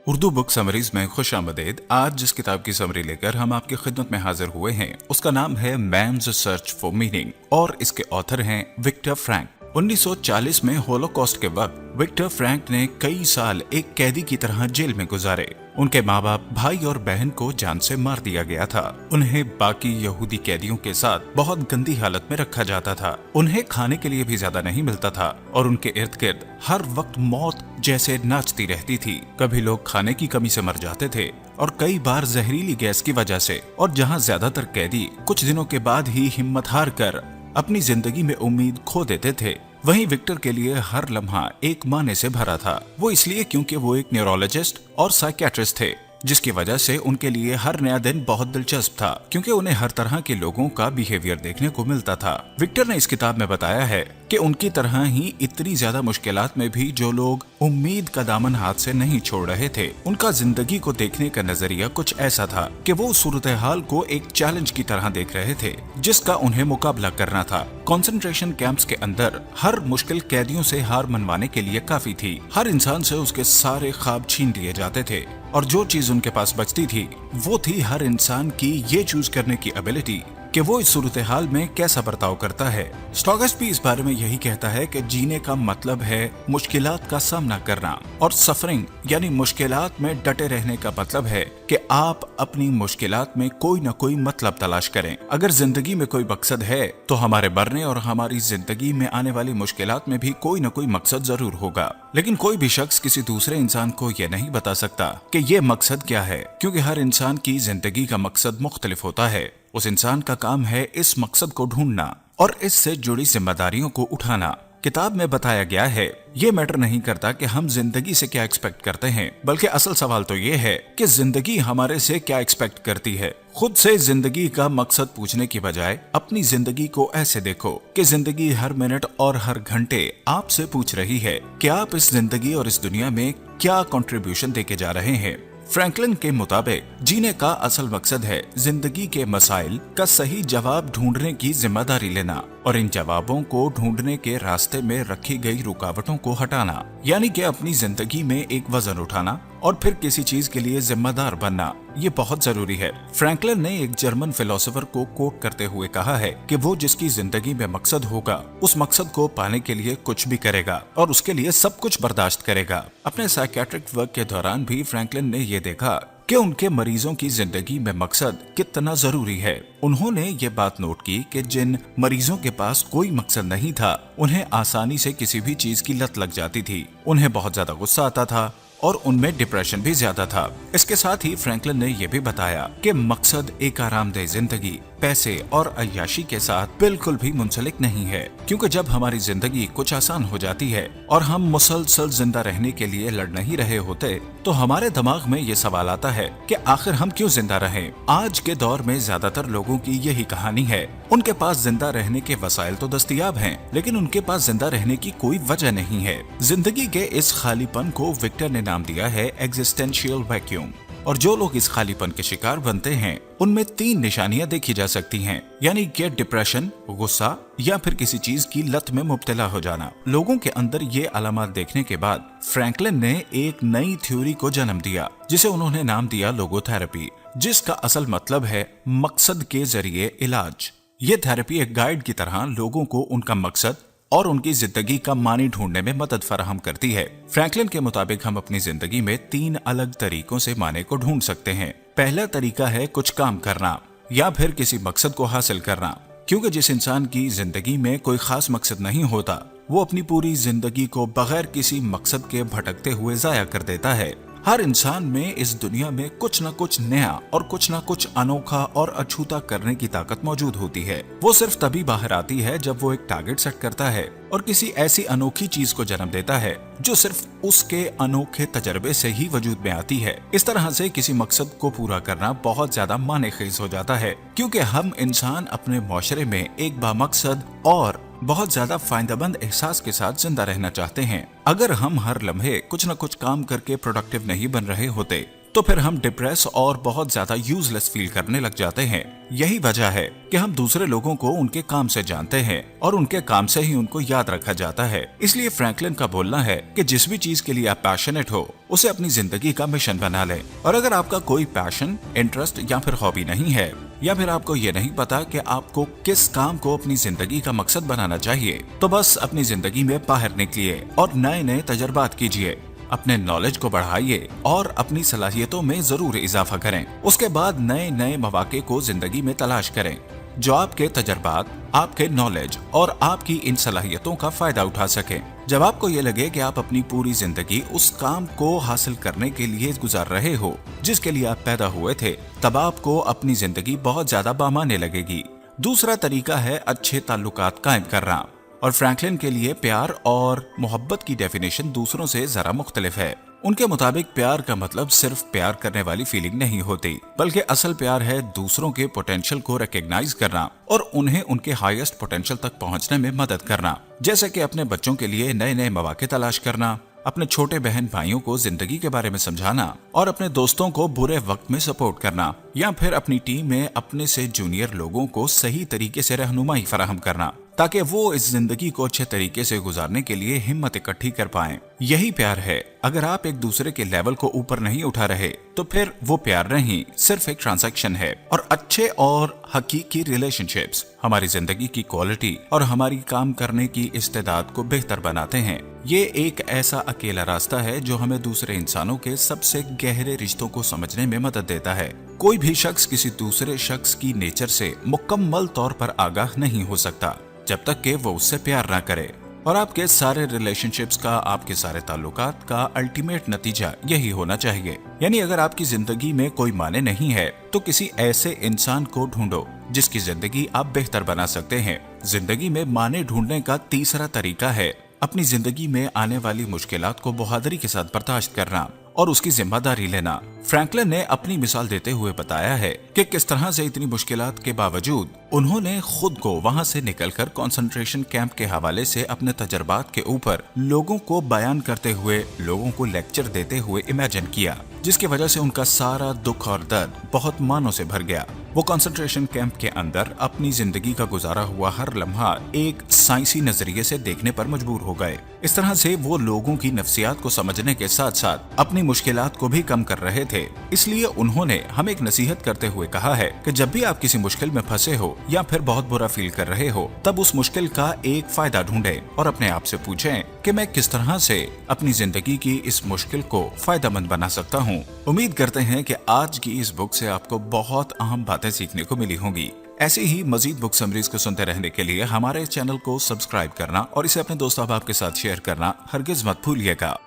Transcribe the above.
Urdu book summaries में खुश आमदेद। आज जिस किताब की समरी लेकर हम आपकी खिदमत में हाजिर हुए हैं उसका नाम है मैन्स सर्च फॉर मीनिंग और इसके ऑथर हैं विक्टर फ्रैंक। 1940 में होलोकॉस्ट के वक्त विक्टर फ्रैंक ने कई साल एक कैदी की तरह जेल में गुजारे। उनके माँ बाप, भाई और बहन को जान से मार दिया गया था। उन्हें बाकी यहूदी कैदियों के साथ बहुत गंदी हालत में रखा जाता था। उन्हें खाने के लिए भी ज्यादा नहीं मिलता था और उनके इर्द गिर्द हर वक्त मौत जैसे नाचती रहती थी। कभी लोग खाने की कमी से मर जाते थे और कई बार जहरीली गैस की वजह से। और जहाँ ज्यादातर कैदी कुछ दिनों के बाद ही हिम्मत हार कर अपनी जिंदगी में उम्मीद खो देते थे, वहीं विक्टर के लिए हर लम्हा एक माने से भरा था। वो इसलिए क्योंकि वो एक न्यूरोलॉजिस्ट और साइकियाट्रिस्ट थे, जिसकी वजह से उनके लिए हर नया दिन बहुत दिलचस्प था, क्योंकि उन्हें हर तरह के लोगों का बिहेवियर देखने को मिलता था। विक्टर ने इस किताब में बताया है कि उनकी तरह ही इतनी ज्यादा मुश्किलात में भी जो लोग उम्मीद का दामन हाथ से नहीं छोड़ रहे थे, उनका जिंदगी को देखने का नजरिया कुछ ऐसा था कि वो सूरत हाल को एक चैलेंज की तरह देख रहे थे जिसका उन्हें मुकाबला करना था। कंसंट्रेशन कैंप्स के अंदर हर मुश्किल कैदियों से हार मनवाने के लिए काफी थी। हर इंसान से उसके सारे ख्वाब छीन लिए जाते थे और जो चीज उनके पास बचती थी वो थी हर इंसान की ये चूज करने की एबिलिटी कि वो इस सूरत हाल में कैसा बर्ताव करता है। स्टॉगस भी इस बारे में यही कहता है कि जीने का मतलब है मुश्किलात का सामना करना और सफरिंग यानी मुश्किलात में डटे रहने का मतलब है कि आप अपनी मुश्किलात में कोई न कोई मतलब तलाश करें। अगर जिंदगी में कोई मकसद है तो हमारे मरने और हमारी जिंदगी में आने वाली मुश्किलात में भी कोई न कोई मकसद जरूर होगा। लेकिन कोई भी शख्स किसी दूसरे इंसान को यह नहीं बता सकता कि ये मकसद क्या है, क्योंकि हर इंसान की जिंदगी का मकसद मुख्तलिफ होता है। उस इंसान का काम है इस मकसद को ढूंढना और इससे जुड़ी जिम्मेदारियों को उठाना। किताब में बताया गया है ये मैटर नहीं करता कि हम जिंदगी से क्या एक्सपेक्ट करते हैं, बल्कि असल सवाल तो ये है कि जिंदगी हमारे से क्या एक्सपेक्ट करती है। खुद से जिंदगी का मकसद पूछने की बजाय अपनी जिंदगी को ऐसे देखो कि जिंदगी हर मिनट और हर घंटे आपसे पूछ रही है कि आप इस जिंदगी और इस दुनिया में क्या कंट्रीब्यूशन देके जा रहे हैं। फ्रैंकलिन के मुताबिक जीने का असल मकसद है जिंदगी के मसाइल का सही जवाब ढूंढने की जिम्मेदारी लेना और इन जवाबों को ढूंढने के रास्ते में रखी गई रुकावटों को हटाना, यानी कि अपनी जिंदगी में एक वजन उठाना और फिर किसी चीज के लिए जिम्मेदार बनना। ये बहुत जरूरी है। फ्रैंकलिन ने एक जर्मन फिलोसोफर को कोट करते हुए कहा है कि वो जिसकी जिंदगी में मकसद होगा उस मकसद को पाने के लिए कुछ भी करेगा और उसके लिए सब कुछ बर्दाश्त करेगा। अपने साइकियाट्रिक वर्क के दौरान भी फ्रैंकलिन ने ये देखा कि उनके मरीजों की जिंदगी में मकसद कितना जरूरी है। उन्होंने ये बात नोट की कि जिन मरीजों के पास कोई मकसद नहीं था उन्हें आसानी से किसी भी चीज की लत लग जाती थी, उन्हें बहुत ज्यादा गुस्सा आता था और उनमें डिप्रेशन भी ज्यादा था। इसके साथ ही फ्रैंकलिन ने यह भी बताया कि मकसद एक आरामदेह जिंदगी, पैसे और अय्याशी के साथ बिल्कुल भी मुंसलिक नहीं है, क्योंकि जब हमारी जिंदगी कुछ आसान हो जाती है और हम मुसलसल जिंदा रहने के लिए लड़ नहीं रहे होते तो हमारे दिमाग में ये सवाल आता है कि आखिर हम क्यों जिंदा रहें। आज के दौर में ज्यादातर लोगों की यही कहानी है। उनके पास जिंदा रहने के वसाइल तो दस्तयाब हैं, लेकिन उनके पास जिंदा रहने की कोई वजह नहीं है। जिंदगी के इस खालीपन को विक्टर ने नाम दिया है एग्जिस्टेंशियल वैक्यूम। और जो लोग इस खालीपन के शिकार बनते हैं उनमें 3 निशानियां देखी जा सकती हैं, यानी कि डिप्रेशन, गुस्सा या फिर किसी चीज की लत में मुब्तला हो जाना। लोगों के अंदर ये अलामत देखने के बाद फ्रैंकलिन ने एक नई थ्योरी को जन्म दिया जिसे उन्होंने नाम दिया लोगोथेरेपी, जिसका असल मतलब है मकसद के जरिए इलाज। ये थेरेपी एक गाइड की तरह लोगों को उनका मकसद और उनकी जिंदगी का मानी ढूंढने में मदद फराहम करती है। फ्रैंकलिन के मुताबिक हम अपनी जिंदगी में 3 अलग तरीकों से माने को ढूंढ सकते हैं। पहला तरीका है कुछ काम करना या फिर किसी मकसद को हासिल करना, क्योंकि जिस इंसान की जिंदगी में कोई खास मकसद नहीं होता वो अपनी पूरी जिंदगी को बगैर किसी मकसद के भटकते हुए जाया कर देता है। हर इंसान में इस दुनिया में कुछ न कुछ नया और कुछ न कुछ अनोखा और अछूता करने की ताकत मौजूद होती है। वो सिर्फ तभी बाहर आती है जब वो एक टारगेट सेट करता है और किसी ऐसी अनोखी चीज को जन्म देता है जो सिर्फ उसके अनोखे तजर्बे से ही वजूद में आती है। इस तरह से किसी मकसद को पूरा करना बहुत ज्यादा मानेखेज हो जाता है, क्योंकि हम इंसान अपने मुआशरे में एक बामकसद और बहुत ज्यादा फायदेमंद एहसास के साथ जिंदा रहना चाहते हैं। अगर हम हर लम्हे कुछ न कुछ काम करके प्रोडक्टिव नहीं बन रहे होते तो फिर हम डिप्रेस और बहुत ज्यादा यूजलेस फील करने लग जाते हैं। यही वजह है कि हम दूसरे लोगों को उनके काम से जानते हैं और उनके काम से ही उनको याद रखा जाता है। इसलिए फ्रैंकलिन का बोलना है कि जिस भी चीज के लिए आप पैशनेट हो उसे अपनी जिंदगी का मिशन बना लें। और अगर आपका कोई पैशन, इंटरेस्ट या फिर हॉबी नहीं है, या फिर आपको ये नहीं पता कि आपको किस काम को अपनी जिंदगी का मकसद बनाना चाहिए, तो बस अपनी जिंदगी में बाहर निकलिए और नए नए तजर्बात कीजिए, अपने नॉलेज को बढ़ाइए और अपनी सलाहियतों में जरूर इजाफा करें। उसके बाद नए नए मौके को जिंदगी में तलाश करें जो आपके तजर्बात, आपके नॉलेज और आपकी इन सलाहियतों का फायदा उठा सकें। जब आपको ये लगे कि आप अपनी पूरी जिंदगी उस काम को हासिल करने के लिए गुजार रहे हो जिसके लिए आप पैदा हुए थे, तब आपको अपनी जिंदगी बहुत ज्यादा बामाने लगेगी। दूसरा तरीका है अच्छे ताल्लुकात कायम करना। और फ्रैंकलिन के लिए प्यार और मोहब्बत की डेफिनेशन दूसरों से जरा मुख्तलिफ है। उनके मुताबिक प्यार का मतलब सिर्फ प्यार करने वाली फीलिंग नहीं होती, बल्कि असल प्यार है दूसरों के पोटेंशियल को रिकॉग्नाइज करना और उन्हें उनके हाईएस्ट पोटेंशियल तक पहुंचने में मदद करना। जैसे कि अपने बच्चों के लिए नए नए मौके तलाश करना, अपने छोटे बहन भाइयों को जिंदगी के बारे में समझाना और अपने दोस्तों को बुरे वक्त में सपोर्ट करना, या फिर अपनी टीम में अपने से जूनियर लोगों को सही तरीके से रहनुमाई फराहम करना ताकि वो इस जिंदगी को अच्छे तरीके से गुजारने के लिए हिम्मत इकट्ठी कर पाएं। यही प्यार है। अगर आप एक दूसरे के लेवल को ऊपर नहीं उठा रहे तो फिर वो प्यार नहीं, सिर्फ एक ट्रांजैक्शन है। और अच्छे और हकीकी रिलेशनशिप्स हमारी जिंदगी की क्वालिटी और हमारी काम करने की इस्तेदाद को बेहतर बनाते हैं। ये एक ऐसा अकेला रास्ता है जो हमें दूसरे इंसानों के सबसे गहरे रिश्तों को समझने में मदद देता है। कोई भी शख्स किसी दूसरे शख्स की नेचर से मुकम्मल तौर पर आगाह नहीं हो सकता जब तक कि वो उससे प्यार ना करे। और आपके सारे रिलेशनशिप्स का, आपके सारे ताल्लुकात का अल्टीमेट नतीजा यही होना चाहिए। यानी अगर आपकी जिंदगी में कोई माने नहीं है तो किसी ऐसे इंसान को ढूंढो जिसकी जिंदगी आप बेहतर बना सकते हैं। जिंदगी में माने ढूंढने का तीसरा तरीका है अपनी जिंदगी में आने वाली मुश्किलात को बहादुरी के साथ बर्दाश्त करना और उसकी जिम्मेदारी लेना। फ्रैंकलिन ने अपनी मिसाल देते हुए बताया है कि किस तरह से इतनी मुश्किलात के बावजूद उन्होंने खुद को वहां से निकलकर कंसंट्रेशन कैंप के हवाले से अपने तजर्बात के ऊपर लोगों को बयान करते हुए, लोगों को लेक्चर देते हुए इमेजिन किया, जिसकी वजह से उनका सारा दुख और दर्द बहुत मानों से भर गया। वो कंसंट्रेशन कैंप के अंदर अपनी जिंदगी का गुजारा हुआ हर लम्हा एक साइंसी नजरिए से देखने पर मजबूर हो गए। इस तरह से वो लोगों की नफ्सियात को समझने के साथ साथ अपनी मुश्किलात को भी कम कर रहे थे। इसलिए उन्होंने हमें एक नसीहत करते हुए कहा है कि जब भी आप किसी मुश्किल में फंसे हो या फिर बहुत बुरा फील कर रहे हो, तब उस मुश्किल का एक फायदा ढूंढें और अपने आप से पूछें कि मैं किस तरह से अपनी जिंदगी की इस मुश्किल को फायदेमंद बना सकता हूँ। उम्मीद करते हैं कि आज की इस बुक से आपको बहुत अहम बातें सीखने को मिली होंगी। ऐसे ही मजीद बुक समरीज को सुनते रहने के लिए हमारे चैनल को सब्सक्राइब करना और इसे अपने दोस्त अहबाब के साथ शेयर करना हरगिज मत भूलिएगा।